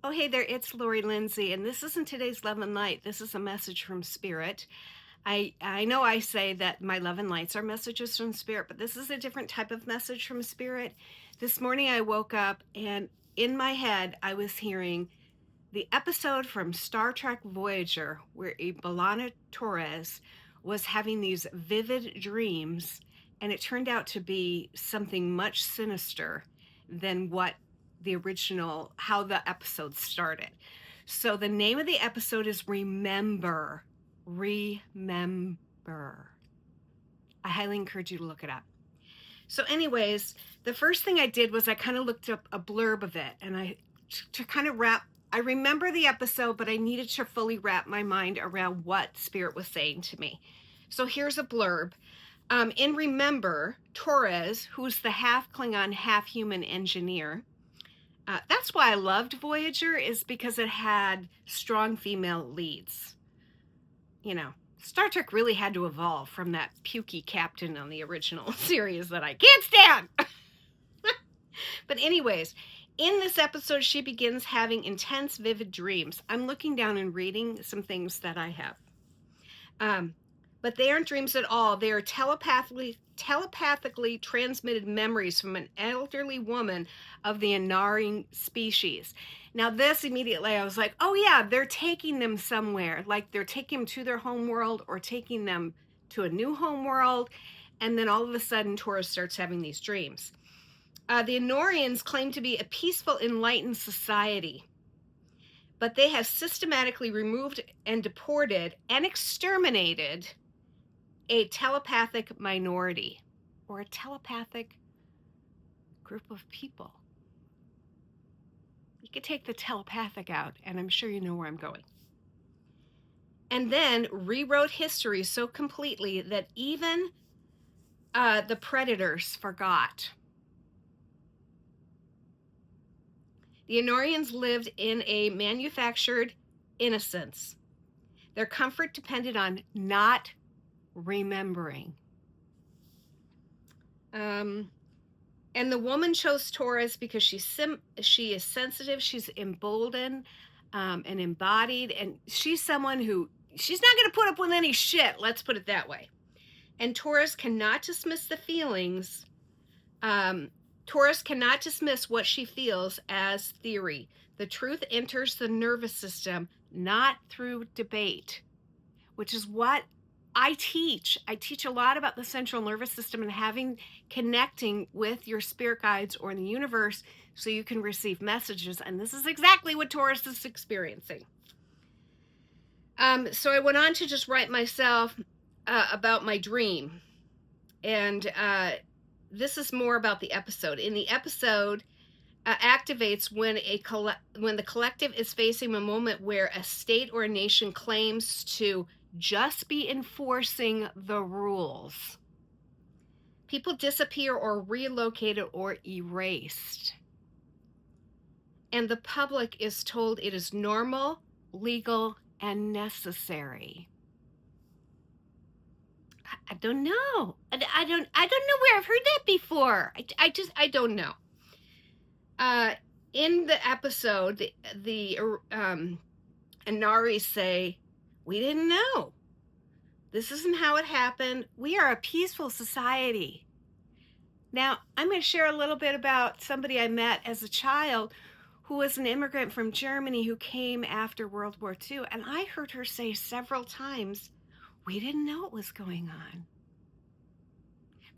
Oh, hey there, it's Laurie Lynnsee, and this isn't today's Love and Light. This is a message from Spirit. I know I say that my Love and Lights are messages from Spirit, but this is a different type of message from Spirit. This morning I woke up and in my head I was hearing the episode from Star Trek Voyager where B'Elanna Torres was having these vivid dreams, and it turned out to be something much sinister than what the original, how the episode started. So the name of the episode is Remember. Remember. I highly encourage you to look it up. So, anyways, the first thing I did was I kind of looked up a blurb of it, and to kind of wrap. I remember the episode, but I needed to fully wrap my mind around what Spirit was saying to me. So here's a blurb. In Remember, Torres, who's the half Klingon, half human engineer, that's why I loved Voyager, is because it had strong female leads. You know, Star Trek really had to evolve from that pukey captain on the original series that I can't stand. But anyways, in this episode, she begins having intense, vivid dreams. I'm looking down and reading some things that I have. But they aren't dreams at all. They are telepathically transmitted memories from an elderly woman of the Inari species. Now, this immediately, I was like, oh yeah, they're taking them somewhere. Like they're taking them to their home world or taking them to a new home world. And then all of a sudden, Taurus starts having these dreams. The Inorians claim to be a peaceful, enlightened society, but they have systematically removed and deported and exterminated a telepathic minority or a telepathic group of people. You could take the telepathic out, and I'm sure you know where I'm going. And then rewrote history so completely that even the predators forgot. The Inorians lived in a manufactured innocence. Their comfort depended on not remembering. And the woman chose Taurus because she is sensitive, she's emboldened, and embodied, and she's someone who, she's not going to put up with any shit, let's put it that way. And Taurus cannot dismiss the feelings. Taurus cannot dismiss what she feels as theory. The truth enters the nervous system, not through debate, which is what I teach. I teach a lot about the central nervous system and connecting with your spirit guides or in the universe so you can receive messages. And this is exactly what Taurus is experiencing. So I went on to just write myself about my dream. And this is more about the episode. In the episode, activates when the collective is facing a moment where a state or a nation claims to just be enforcing the rules. People disappear or relocated or erased. And the public is told it is normal, legal, and necessary. I don't know. I don't know where I've heard that before. I don't know. In the episode, the Inari say, we didn't know. This isn't how it happened. We are a peaceful society. Now, I'm going to share a little bit about somebody I met as a child who was an immigrant from Germany who came after World War II. And I heard her say several times, we didn't know what was going on.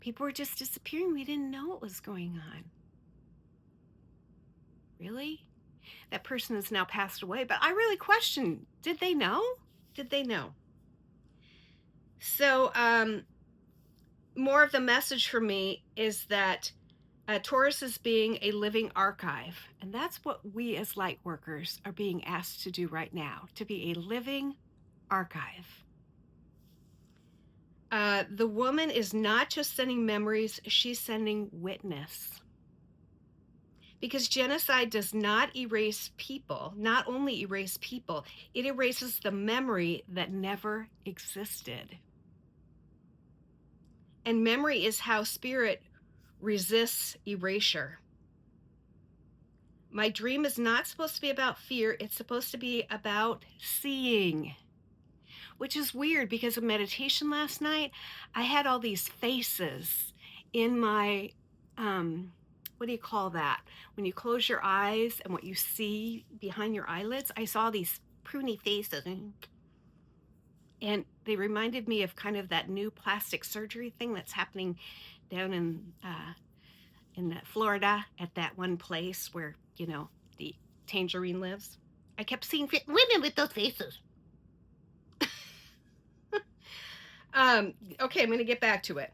People were just disappearing. We didn't know what was going on. Really? That person has now passed away, but I really question, did they know? Did they know? So more of the message for me is that Taurus is being a living archive, and that's what we as light workers are being asked to do right now, to be a living archive. The woman is not just sending memories, she's sending witness. Because genocide does not erase people, not only erase people, it erases the memory that never existed. And memory is how spirit resists erasure. My dream is not supposed to be about fear. It's supposed to be about seeing, which is weird because of meditation last night. I had all these faces in my, what do you call that? When you close your eyes and what you see behind your eyelids, I saw these pruny faces. And they reminded me of kind of that new plastic surgery thing that's happening down in Florida at that one place where, the Tangerine lives. I kept seeing women with those faces. Okay, I'm going to get back to it.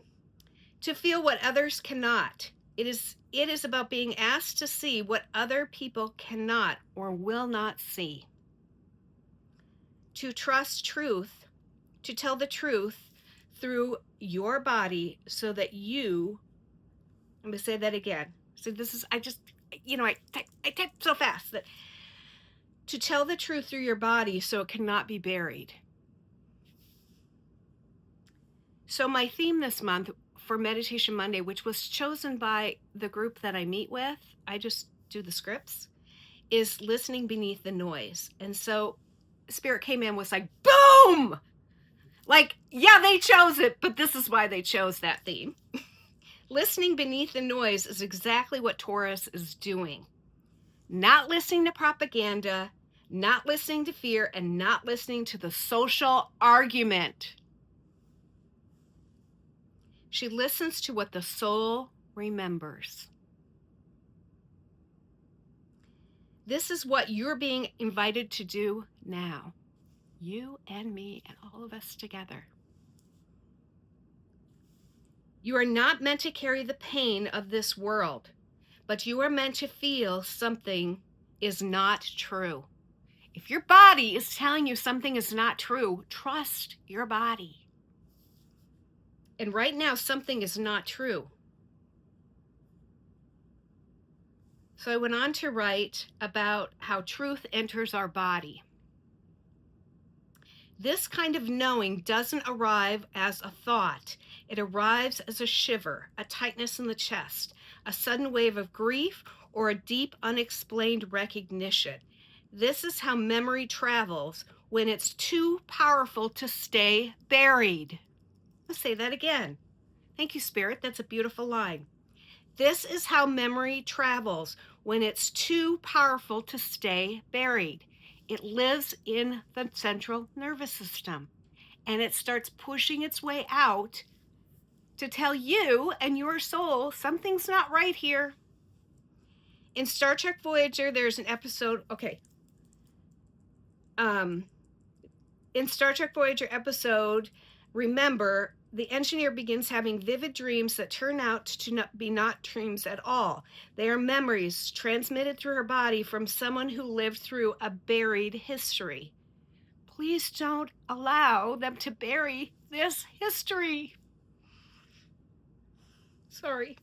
To feel what others cannot. It is about being asked to see what other people cannot or will not see. To trust truth, to tell the truth through your body so that I'm going to say that again. So this is, I type so fast that to tell the truth through your body so it cannot be buried. So my theme this month for Meditation Monday, which was chosen by the group that I meet with, I just do the scripts, is listening beneath the noise. And so Spirit came in, was like, boom! Like, yeah, they chose it, but this is why they chose that theme. Listening beneath the noise is exactly what Taurus is doing. Not listening to propaganda, not listening to fear, and not listening to the social argument. She listens to what the soul remembers. This is what you're being invited to do now. You and me and all of us together. You are not meant to carry the pain of this world, but you are meant to feel something is not true. If your body is telling you something is not true, trust your body. And right now, something is not true. So I went on to write about how truth enters our body. This kind of knowing doesn't arrive as a thought. It arrives as a shiver, a tightness in the chest, a sudden wave of grief, or a deep, unexplained recognition. This is how memory travels when it's too powerful to stay buried. I'll say that again. Thank you, Spirit. That's a beautiful line. This is how memory travels when it's too powerful to stay buried. It lives in the central nervous system, and it starts pushing its way out to tell you and your soul something's not right here. In Star Trek Voyager, there's an episode, in Star Trek Voyager episode, remember, the engineer begins having vivid dreams that turn out to be not dreams at all. They are memories transmitted through her body from someone who lived through a buried history. Please don't allow them to bury this history. Sorry.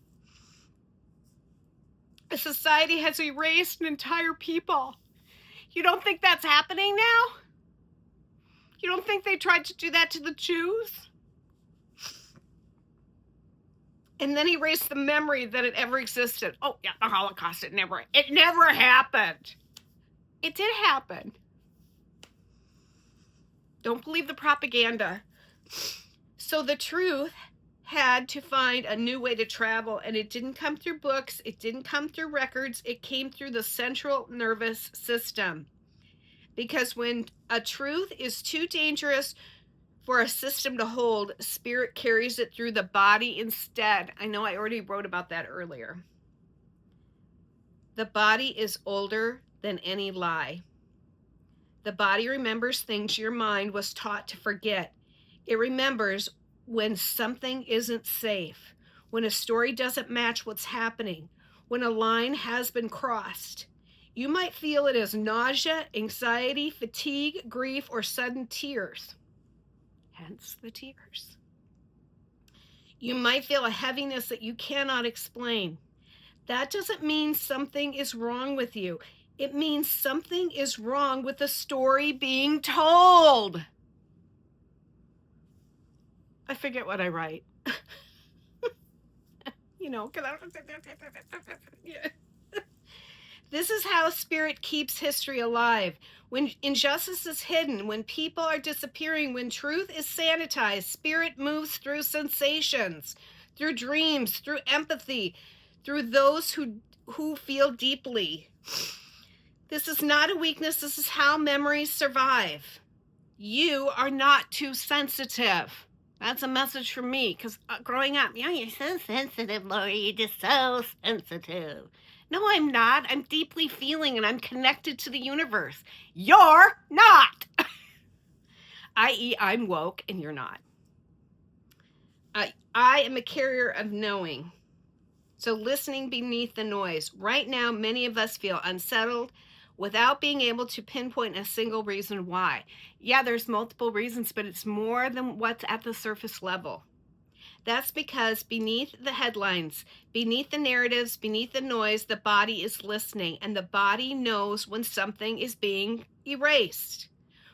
A society has erased an entire people. You don't think that's happening now? You don't think they tried to do that to the Jews? And then erase the memory that it ever existed. Oh, yeah, the Holocaust, it never happened. It did happen. Don't believe the propaganda. So the truth had to find a new way to travel, and it didn't come through books, it didn't come through records, it came through the central nervous system. Because when a truth is too dangerous for a system to hold, Spirit carries it through the body instead. I know I already wrote about that earlier. The body is older than any lie. The body remembers things your mind was taught to forget. It remembers when something isn't safe, when a story doesn't match what's happening, when a line has been crossed. You might feel it as nausea, anxiety, fatigue, grief, or sudden tears. Hence the tears. You might feel a heaviness that you cannot explain. That doesn't mean something is wrong with you. It means something is wrong with the story being told. I forget what I write. This is how spirit keeps history alive. When injustice is hidden, when people are disappearing, when truth is sanitized, spirit moves through sensations, through dreams, through empathy, through those who feel deeply. This is not a weakness, this is how memories survive. You are not too sensitive. That's a message from me because growing up, you're so sensitive, Laurie. You're just so sensitive. No, I'm not. I'm deeply feeling and I'm connected to the universe. You're not. I.e., I'm woke and you're not. I am a carrier of knowing. So, listening beneath the noise. Right now, many of us feel unsettled without being able to pinpoint a single reason why. Yeah, there's multiple reasons, but it's more than what's at the surface level. That's because beneath the headlines, beneath the narratives, beneath the noise, the body is listening, and the body knows when something is being erased.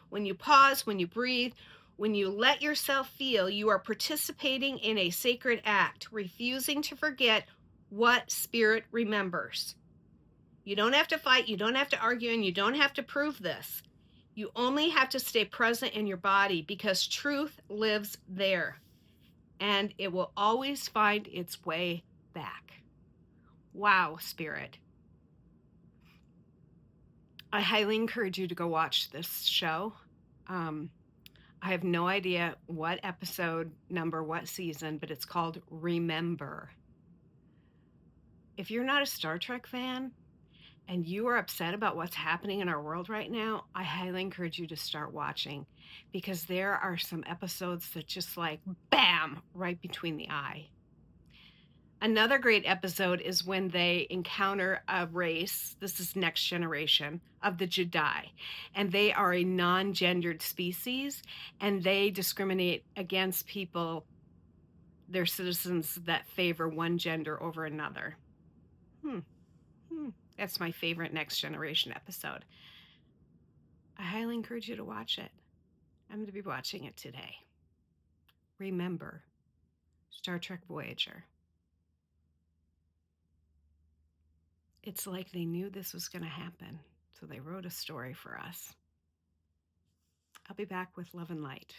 When you pause, when you breathe, when you let yourself feel, you are participating in a sacred act, refusing to forget what spirit remembers. You don't have to fight, you don't have to argue, and you don't have to prove this. You only have to stay present in your body because truth lives there and it will always find its way back. Wow, spirit. I highly encourage you to go watch this show. I have no idea what episode number, what season, but it's called Remember. If you're not a Star Trek fan and you are upset about what's happening in our world right now, I highly encourage you to start watching because there are some episodes that just like bam, right between the eye. Another great episode is when they encounter a race, this is Next Generation, of the Jedi. And they are a non gendered species and they discriminate against people, their citizens that favor one gender over another. That's my favorite Next Generation episode. I highly encourage you to watch it. I'm going to be watching it today. Remember, Star Trek Voyager. It's like they knew this was going to happen, so they wrote a story for us. I'll be back with love and light.